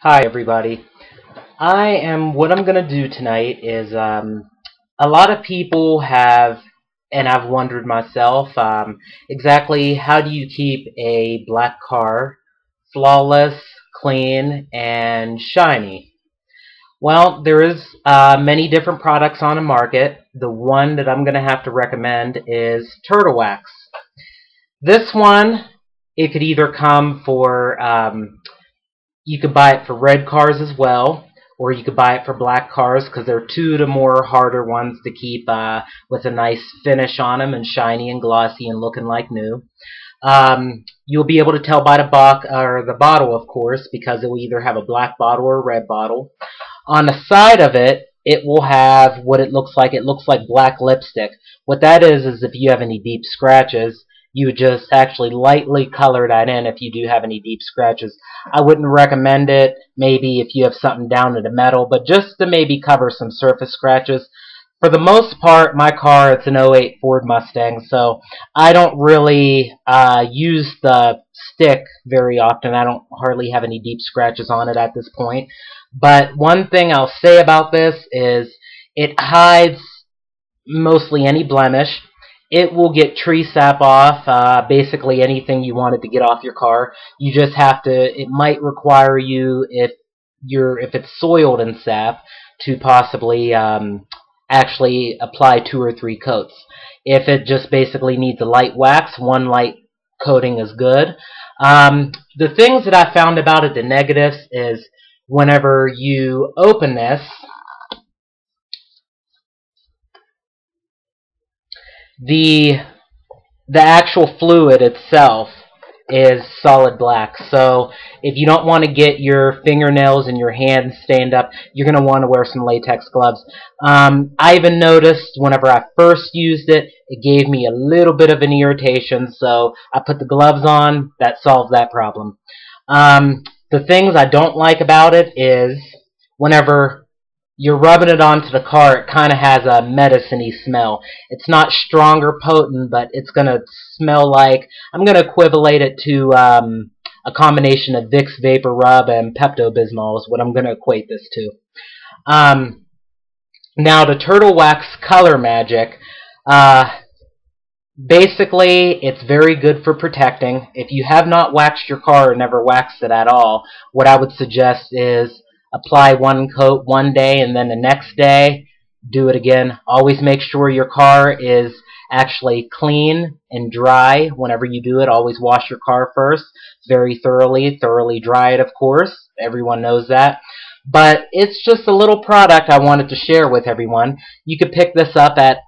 Hi everybody. What I'm gonna do tonight is a lot of people have, and I've wondered myself, exactly how do you keep a black car flawless, clean, and shiny? Well, there is many different products on the market. The one that I'm gonna have to recommend is Turtle Wax. This one, it could either come for you could buy it for red cars as well, or you could buy it for black cars because they're two of the more harder ones to keep with a nice finish on them and shiny and glossy and looking like new. You'll be able to tell by the box or the bottle, of course, because it will either have a black bottle or a red bottle. On the side of it, it will have what it looks like. It looks like black lipstick. What that is if you have any deep scratches, you would just actually lightly color that in if you do have any deep scratches. I wouldn't recommend it maybe if you have something down to the metal, but just to maybe cover some surface scratches. For the most part, my car, it's an '08 Ford Mustang, so I don't really use the stick very often. I don't hardly have any deep scratches on it at this point. But one thing I'll say about this is it hides mostly any blemish. It will get tree sap off, basically anything you wanted to get off your car. You just have to, it might require you, if it's soiled in sap, to possibly actually apply 2 or 3 coats. If it just basically needs a light wax, one light coating is good. The things that I found about it, the negatives, is whenever you open this, the actual fluid itself is solid black. So if you don't want to get your fingernails and your hands stained up, you're going to want to wear some latex gloves. I even noticed whenever I first used it, it gave me a little bit of an irritation, so I put the gloves on. That solved that problem. The things I don't like about it is whenever you're rubbing it onto the car, it kind of has a medicine-y smell. It's not strong or potent, but it's going to smell like, I'm going to equivalent it to a combination of Vicks Vapor Rub and Pepto-Bismol is what I'm going to equate this to. Now, the Turtle Wax Color Magic, basically, it's very good for protecting. If you have not waxed your car or never waxed it at all, what I would suggest is apply one coat one day and then the next day do it again. Always make sure your car is actually clean and dry whenever you do it. Always wash your car first very thoroughly dry it, of course. Everyone knows that. But it's just a little product I wanted to share with everyone. You could pick this up at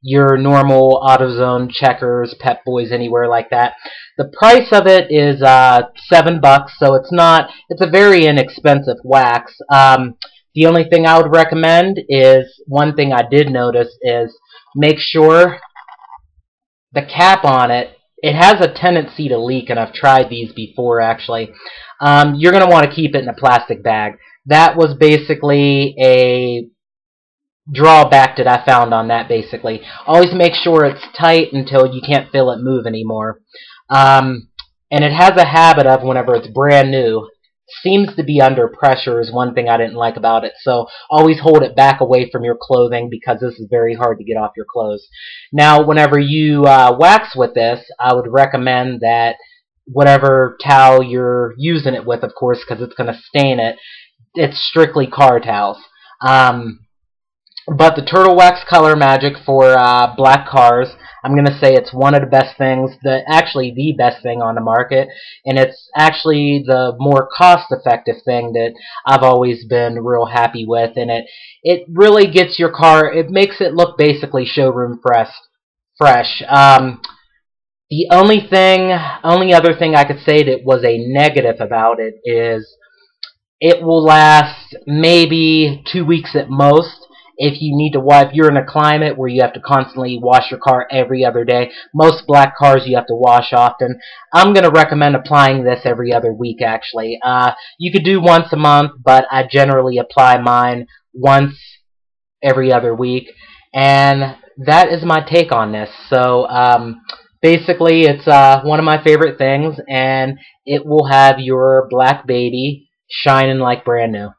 your normal AutoZone, Checkers, Pep Boys, anywhere like that. The price of it is $7, so it's a very inexpensive wax. The only thing I would recommend is, one thing I did notice is, make sure the cap on it, it has a tendency to leak, and I've tried these before actually. You're going to want to keep it in a plastic bag. That was basically a drawback that I found on that, basically. Always make sure it's tight until you can't feel it move anymore. And it has a habit of, whenever it's brand new, seems to be under pressure is one thing I didn't like about it. So always hold it back away from your clothing because this is very hard to get off your clothes. Now, whenever you wax with this, I would recommend that whatever towel you're using it with, of course, because it's going to stain it, it's strictly car towels. But the Turtle Wax Color Magic for black cars, I'm going to say it's one of the best things, actually the best thing on the market, and it's actually the more cost-effective thing that I've always been real happy with, and it really gets your car, it makes it look basically showroom fresh. The only other thing I could say that was a negative about it is it will last maybe 2 weeks at most. If you need to wipe, you're in a climate where you have to constantly wash your car every other day. Most black cars you have to wash often. I'm going to recommend applying this every other week, actually. You could do once a month, but I generally apply mine once every other week. And that is my take on this. So, basically, it's one of my favorite things, and it will have your black baby shining like brand new.